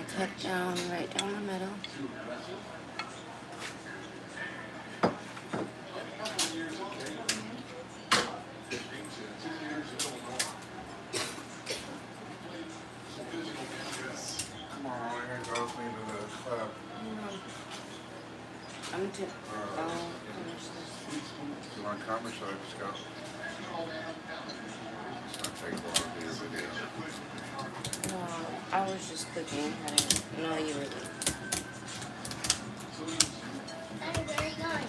cut down right down the middle. Come on, I gotta go with me to the club. I'm to finish this. You want to come or should I just go? It's gonna take a while to do your video. No, I was just cooking. I didn't know you were there. Hey, where are you going?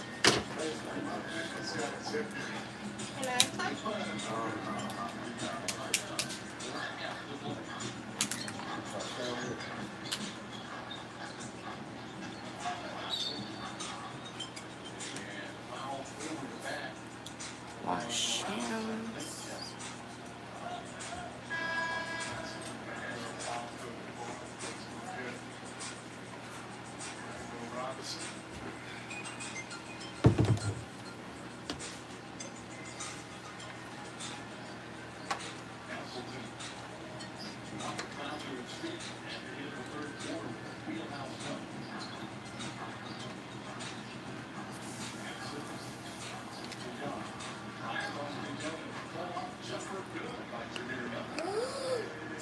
Can I come? Wash hands.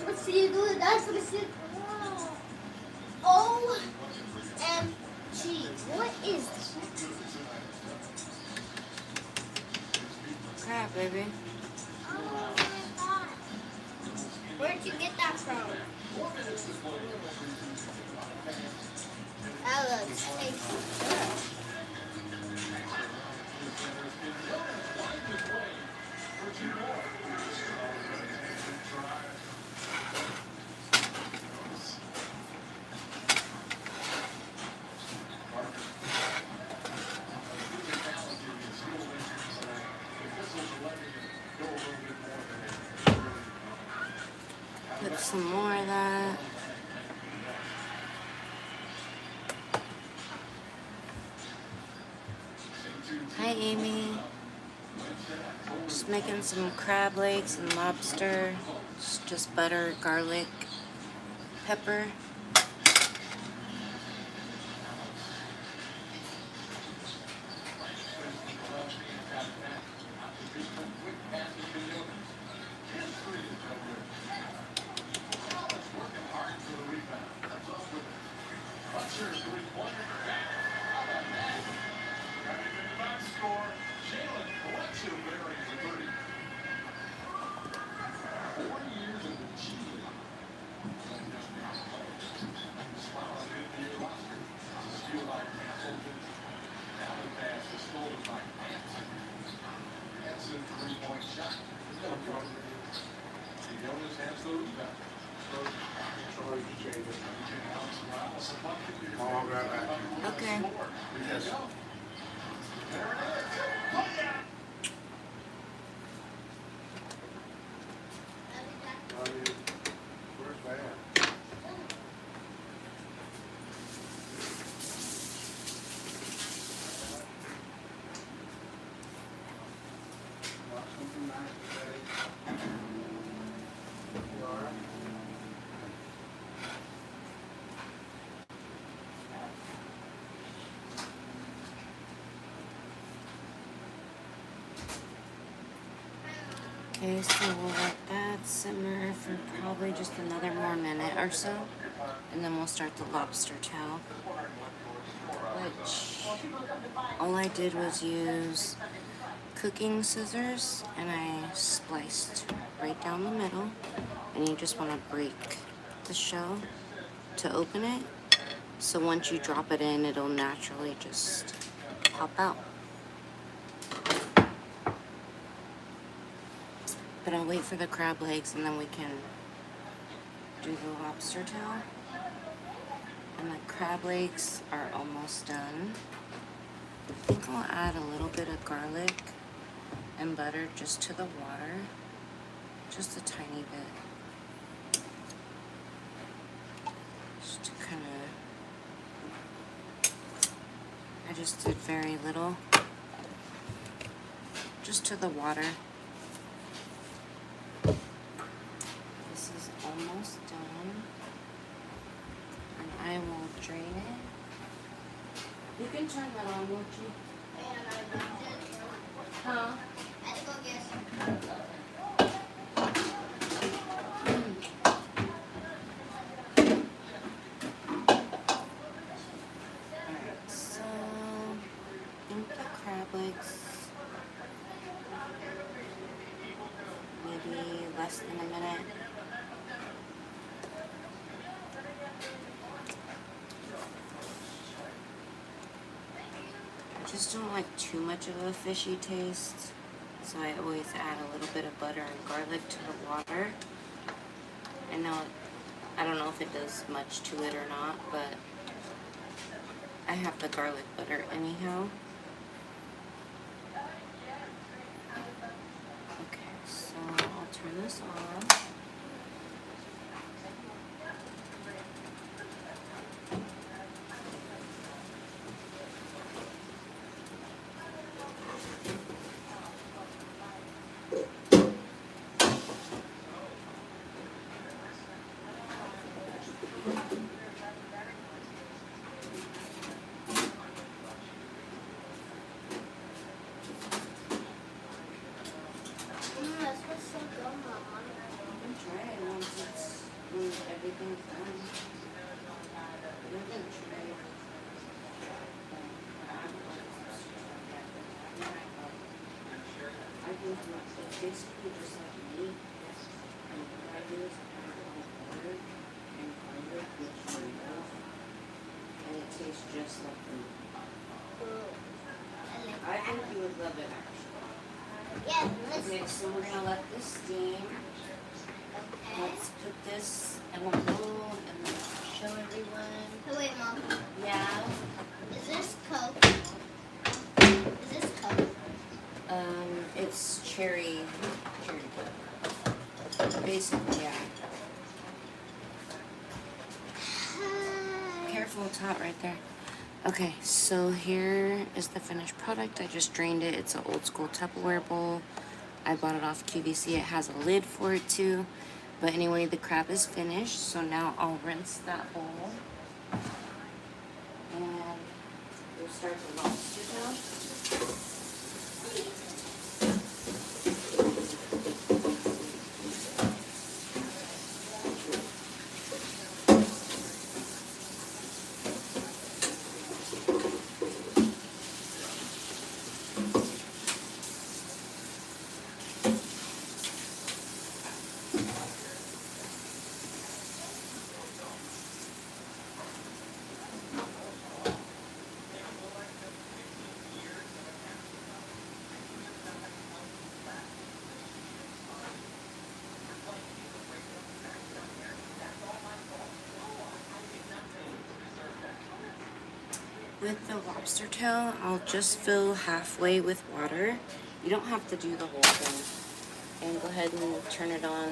Let's see you do it. That's what I said. OMG. What is this? Crap, baby. Oh my God. Where'd you get that from? That looks tasty. Put some more of that. Hi, Amy. Just making some crab legs and lobster. It's just butter, garlic, pepper. Mom, grab that. Okay. Yes. Where's that? Want something nice today? Laura? Okay, so we'll let that simmer for probably just another more minute or so. And then we'll start the lobster tail. Which, all I did was use cooking scissors and I spliced right down the middle. And you just want to break the shell to open it. So once you drop it in, it'll naturally just pop out. But I'll wait for the crab legs and then we can do the lobster tail. And the crab legs are almost done. I think I'll add a little bit of garlic and butter just to the water. Just a tiny bit. Just to kind of, I just did very little. Just to the water. This is almost done. I will drain it. You can turn that on, won't you? And I left it. Huh? I had to go get some. Alright, so I think the crab legs maybe less than a minute. I just don't like too much of a fishy taste, so I always add a little bit of butter and garlic to the water. I know, I don't know if it does much to it or not, but I have the garlic butter anyhow. Okay, so I'll turn this off. That's what's so good, Mama. You can try it when everything's done. You can try it. I think it's basically just like meat. And what I do is I put it on butter and garlic, which you love. And it tastes just like meat. I think you would love it actually. Yeah, Okay, so we're gonna let this steam. Okay. Let's put this in a bowl and then show everyone. Oh, wait, Mom. Yeah. Is this Coke? Is this Coke? It's cherry Coke. Basically, yeah. Careful, it's hot right there. Okay, so here is the finished product. I just drained it. It's an old school Tupperware bowl. I bought it off QVC. It has a lid for it too. But anyway, the crab is finished. So now I'll rinse that bowl. And we'll start the lobster tail. With the lobster tail, I'll just fill halfway with water. You don't have to do the whole thing. And go ahead and turn it on.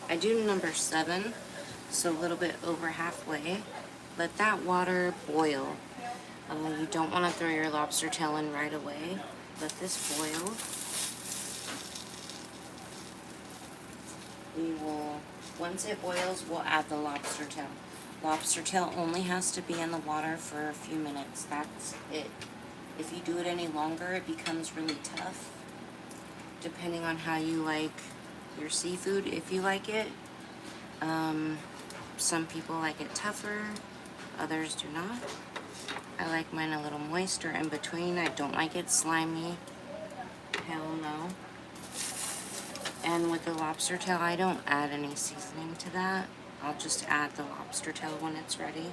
I do number 7, so a little bit over halfway. Let that water boil. You don't want to throw your lobster tail in right away. Let this boil. We will, once it boils, we'll add the lobster tail. Lobster tail only has to be in the water for a few minutes. That's it. If you do it any longer, it becomes really tough, depending on how you like your seafood, if you like it. Some people like it tougher, others do not. I like mine a little moist or in between. I don't like it slimy. Hell no. And with the lobster tail, I don't add any seasoning to that. I'll just add the lobster tail when it's ready.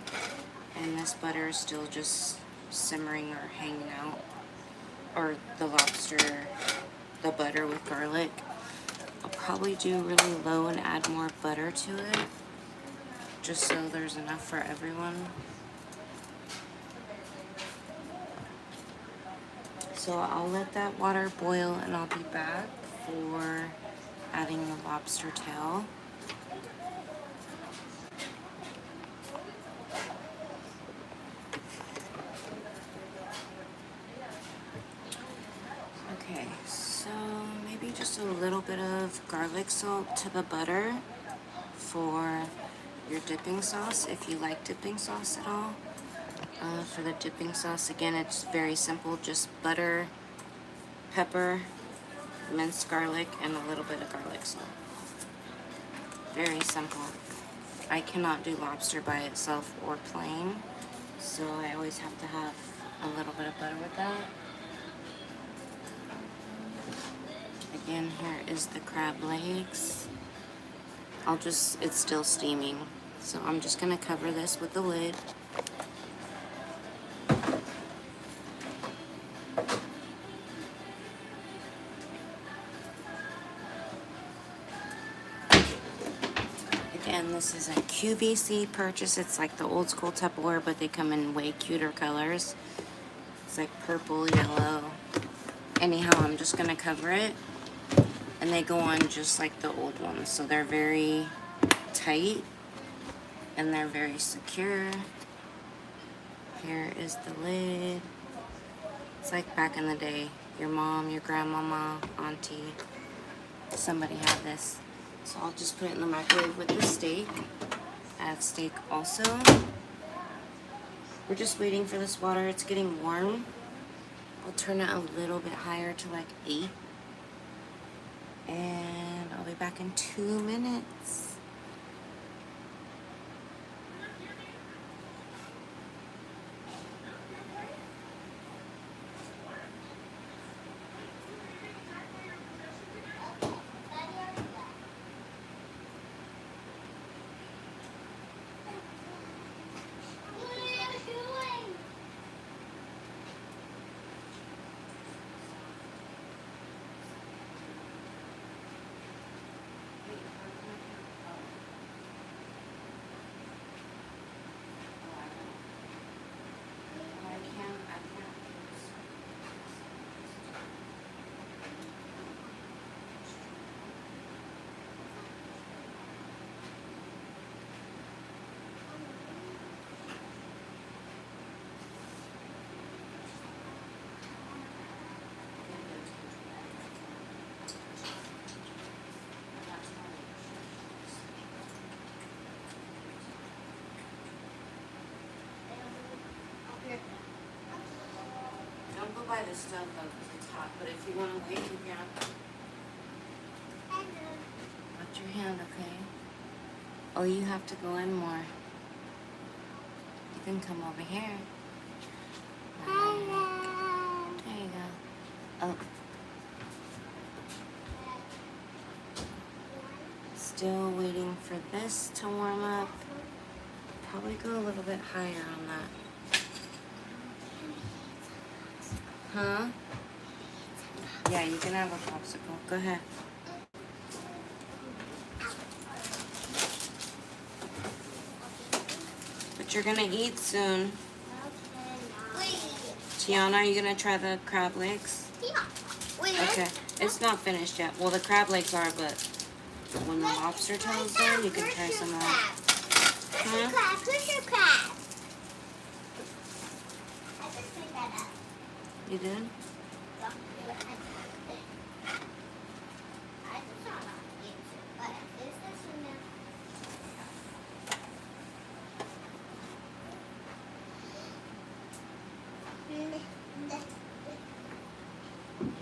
And this butter is still just simmering or hanging out. Or the lobster, the butter with garlic. I'll probably do really low and add more butter to it, just so there's enough for everyone. So I'll let that water boil and I'll be back for adding the lobster tail. Okay, so maybe just a little bit of garlic salt to the butter for your dipping sauce if you like dipping sauce at all. For the dipping sauce, again, it's very simple, just butter, pepper, minced garlic, and a little bit of garlic salt. Very simple. I cannot do lobster by itself or plain, so I always have to have a little bit of butter with that. Again, here is the crab legs. It's still steaming, so I'm just gonna cover this with the lid. Again, this is a QVC purchase. It's like the old school Tupperware, but they come in way cuter colors. It's like purple, yellow. Anyhow, I'm just gonna cover it. And they go on just like the old ones. So they're very tight and they're very secure. Here is the lid. It's like back in the day. Your mom, your grandmama, auntie, somebody had this. So I'll just put it in the microwave with the steak. Add steak also. We're just waiting for this water. It's getting warm. I'll turn it a little bit higher to like 8. And I'll be back in 2 minutes. Don't go by the stove though because it's hot, but if you want to wait, you can. Watch your hand, okay? Oh, you have to go in more. You can come over here. There you go. Oh. Still waiting for this to warm up. Probably go a little bit higher on that. Huh? Yeah, you can have a popsicle. Go ahead. But you're gonna eat soon. Tiana, are you gonna try the crab legs? Yeah. Wait. Okay. It's not finished yet. Well, the crab legs are, but when the lobster tail's done, you can try some of that. Huh? Push your crab. I just made that up. You did?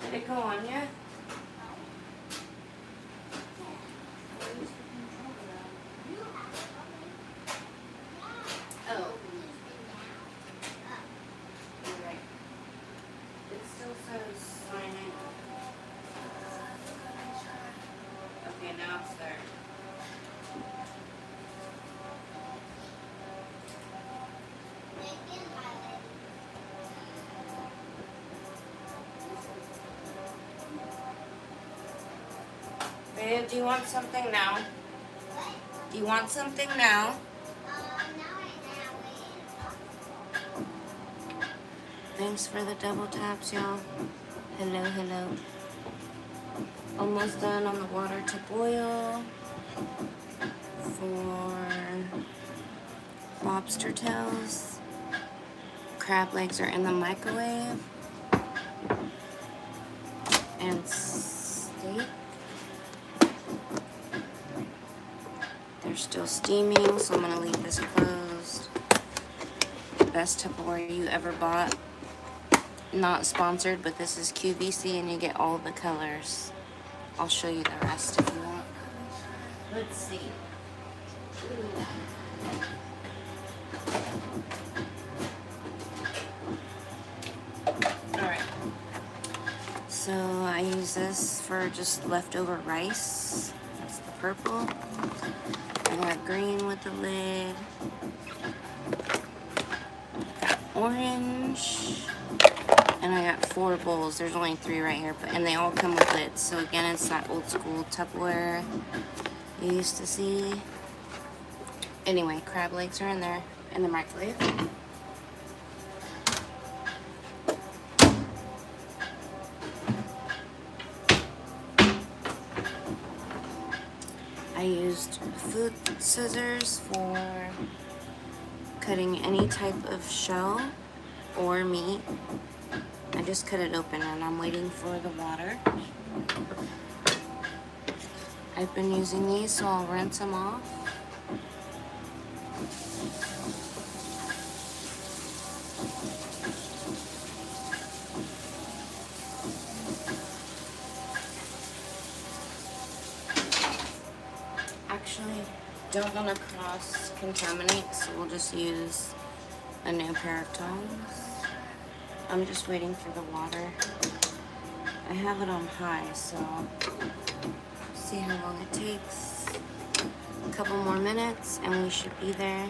Did it go on yet? Oh. You're right. It still says sign in. Okay, now it's there. Babe, do you want something now? Do you want something now? Thanks for the double taps, y'all. Hello, hello. Almost done on the water to boil for lobster tails. Crab legs are in the microwave. And steak. They're still steaming, so I'm gonna leave this closed. Best Tupperware you ever bought. Not sponsored, but this is QVC and you get all the colors. I'll show you the rest if you want. Let's see. Alright. So I use this for just leftover rice. That's the purple. I got green with the lid. Got orange. And I got 4 bowls. There's only 3 right here, and they all come with lids. So again, it's that old school Tupperware you used to see. Anyway, crab legs are in there in the microwave. I used food scissors for cutting any type of shell or meat. I just cut it open and I'm waiting for the water. I've been using these, so I'll rinse them off. Actually, don't want to cross-contaminate, so we'll just use a new pair of tongs. I'm just waiting for the water. I have it on high, so see how long it takes. A couple more minutes and we should be there.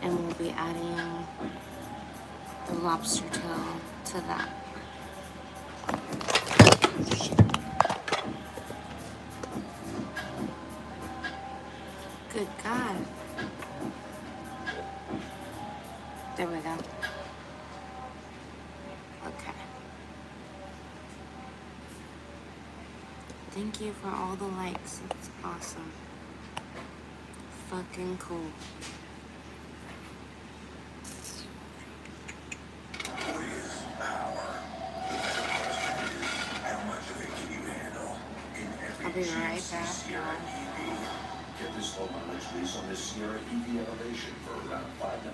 And we'll be adding the lobster tail to that. Good God. There we go. Okay. Thank you for all the likes. It's awesome. Fucking cool. I'll be right back, y'all. Get this low mileage lease on this Sierra EV elevation for around $5.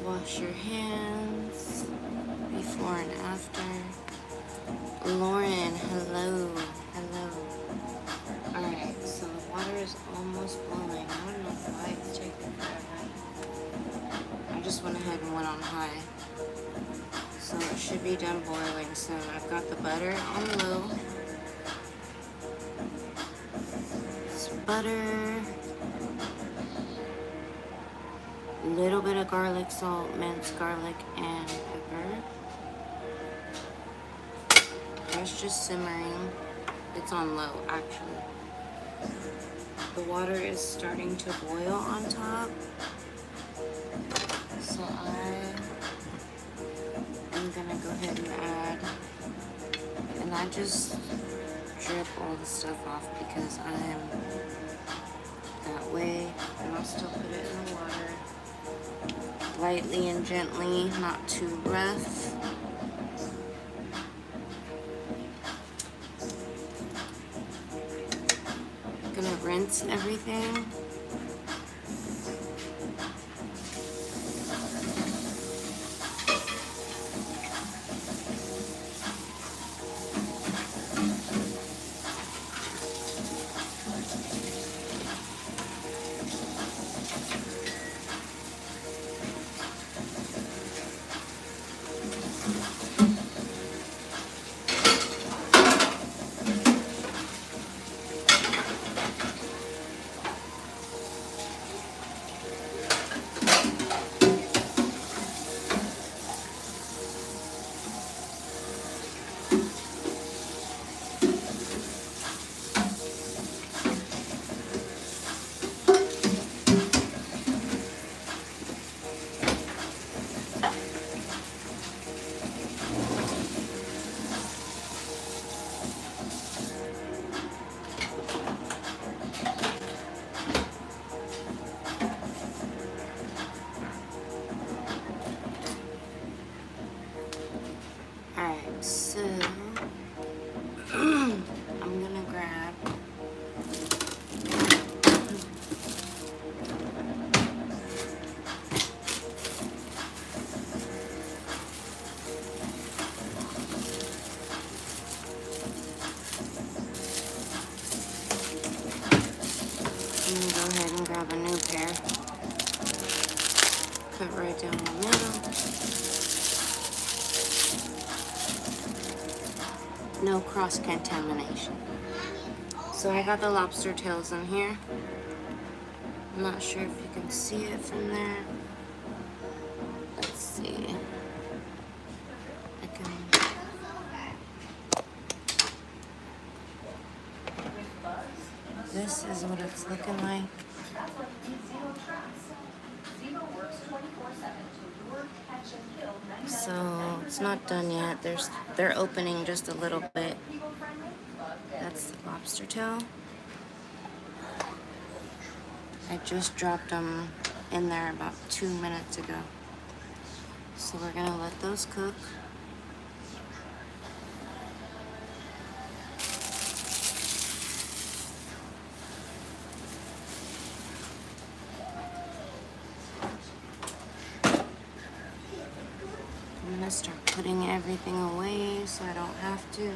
Wash your hands before and after. Lauren, hello. Hello. Alright, so the water is almost boiling. I don't know why it's taking forever. just went ahead and went on high. So it should be done boiling soon. I've got the butter on low. It's butter. A little bit of garlic salt, minced garlic, and pepper. It's just simmering. It's on low, actually. The water is starting to boil on top. So I am gonna go ahead and add, and I just drip all the stuff off because I am that way, and I'll still put it in the water lightly and gently, not too rough. Gonna rinse everything. Alright, so I'm gonna grab a new pair. Cut right down the middle. No cross-contamination. So I got the lobster tails in here. I'm not sure if you can see it from there. Let's see. This is what it's looking like. So it's not done yet. They're opening just a little bit. That's the lobster tail. I just dropped them in there about 2 minutes ago. So we're gonna let those cook. I'm gonna start putting everything away so I don't have to.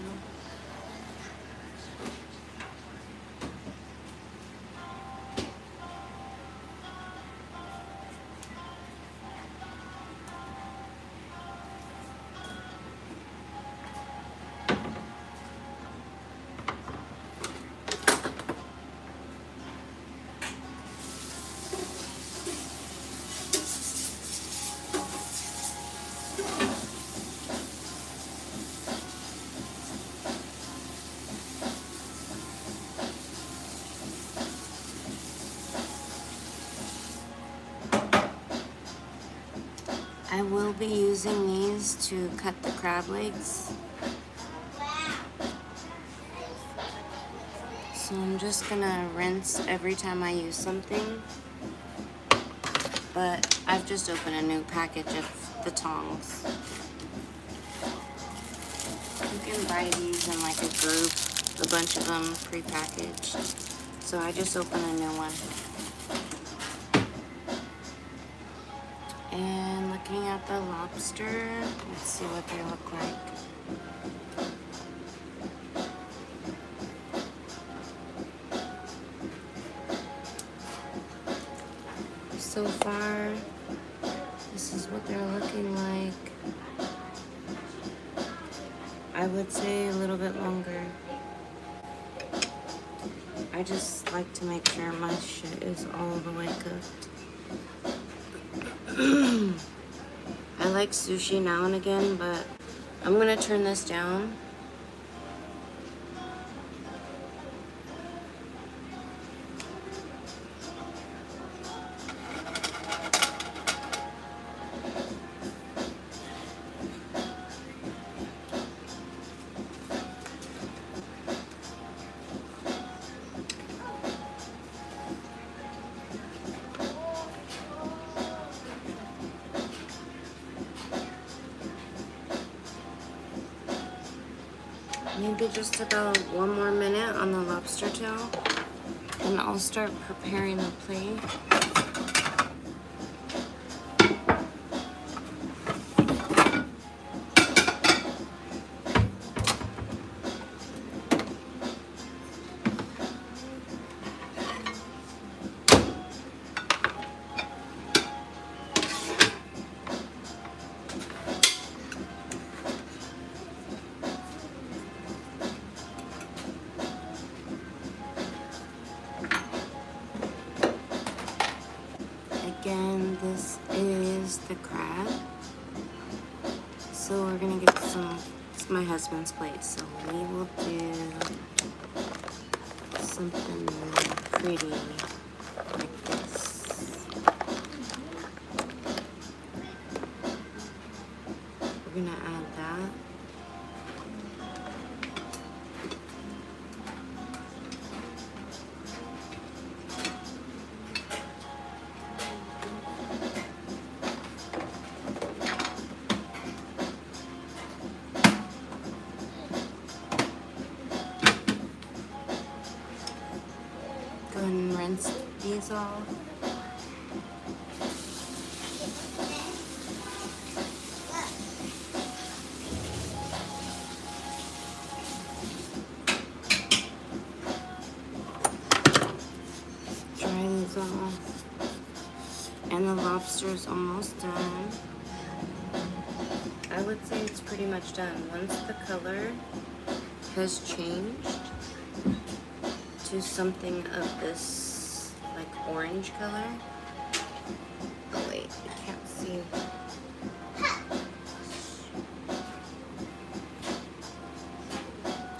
I will be using these to cut the crab legs. So I'm just gonna rinse every time I use something. But I've just opened a new package of the tongs. You can buy these in like a group, a bunch of them pre-packaged. So I just opened a new one. And looking at the lobster, let's see what they look like. So far, this this is what they're looking like. I would say a little bit longer. I just like to make sure my shit is all the way cooked. I like sushi now and again, but I'm gonna turn this down. Maybe just about 1 more minute on the lobster tail, and I'll start preparing the plate. Again, this is the crab. So we're gonna get some, it's my husband's plate, so we will do something pretty like this. We're gonna add that. Go ahead and rinse these off. Dry these off. And the lobster is almost done. I would say it's pretty much done. Once the color has changed to something of this like orange color. Oh wait, you can't see.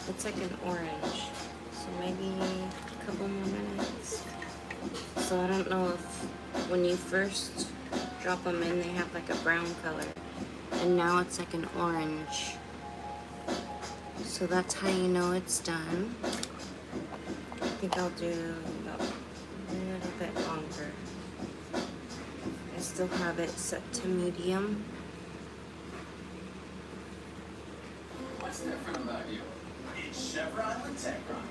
It's like an orange. So maybe a couple more minutes. So I don't know if when you first drop them in they have like a brown color. And now it's like an orange. So that's how you know it's done. I think I'll do about a little bit longer. I still have it set to medium. What's different about you? It's Chevron with Techron.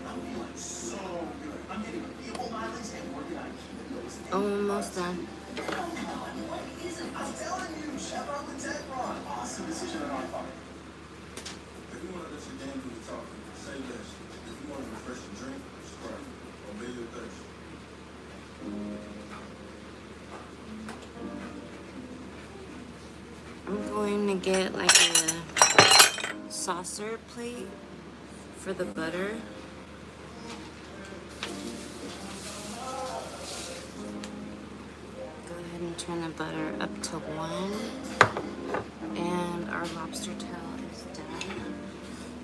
I'm feeling so good. I'm getting vehicle mileage and working on keeping those things. Almost done. What is it? I'm telling you, Chevron with Techron. Awesome decision on our part. If you want to let your game do the talking, say less. If you want a refreshing drink, Sprite. Obey your thirst. I'm going to get like a saucer plate for the butter. Go ahead and turn the butter up to 1. And our lobster tail is done.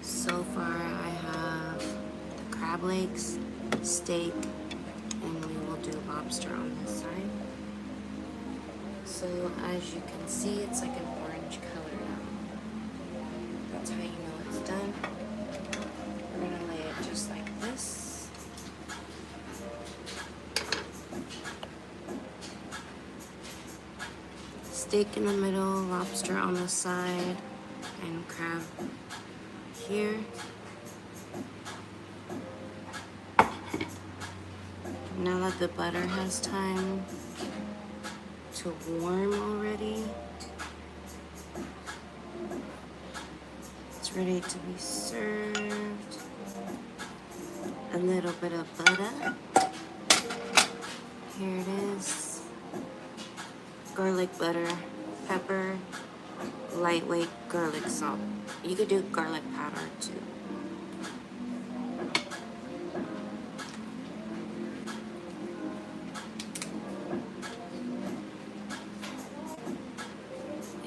So far I have the crab legs, steak, and we will do lobster on this side. So as you can see, it's like an orange color now. That's how you know it's done. We're gonna lay it just like this. Steak in the middle, lobster on the side, and crab here. Now that the butter has time to warm already, it's ready to be served. A little bit of butter. Here it is. Garlic garlic butter, pepper, lightweight garlic salt. You could do garlic powder too.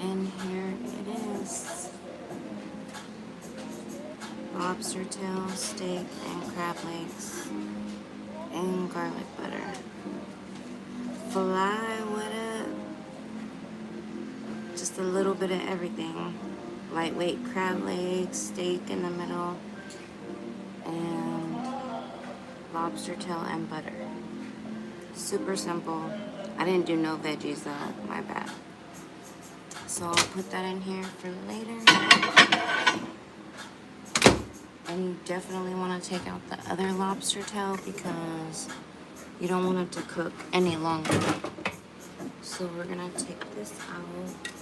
And here it is. Lobster tail, steak, and crab legs, and garlic butter. Fly with it. Just a little bit of everything. Lightweight crab legs, steak in the middle, and lobster tail and butter. Super simple. I didn't do no veggies though, my bad. So I'll put that in here for later. And you definitely want to take out the other lobster tail because you don't want it to cook any longer. So we're gonna take this out.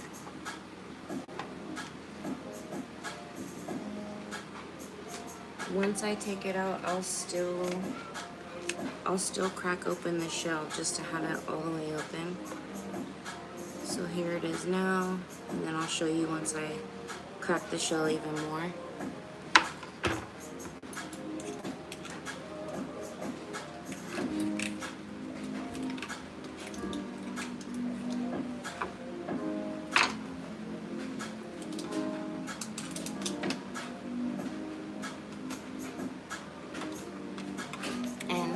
Once I take it out, I'll still crack open the shell just to have it all the way open. So here it is now, and then I'll show you once I crack the shell even more.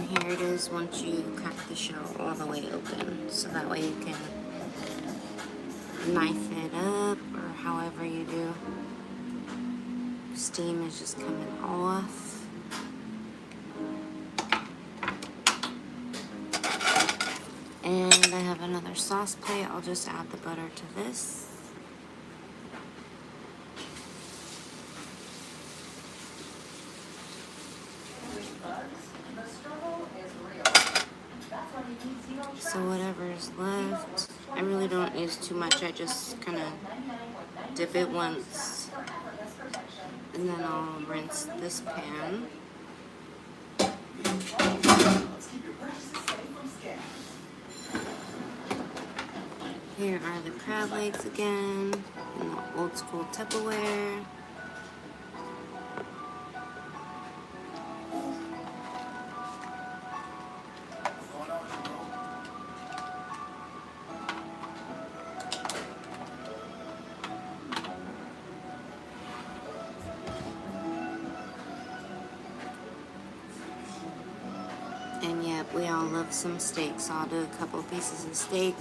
Here it is once you crack the shell all the way open, so that way you can knife it up or however you do. Steam is just coming off. And I have another sauce plate. I'll just add the butter to this. So whatever's left, I really don't use too much. I just kind of dip it once, and then I'll rinse this pan. Here are the crab legs again in the old school Tupperware. And yep, we all love some steak, so I'll do a couple pieces of steak,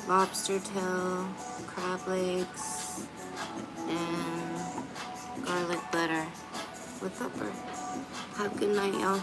lobster tail, crab legs, and garlic butter with pepper. Have a good night, y'all.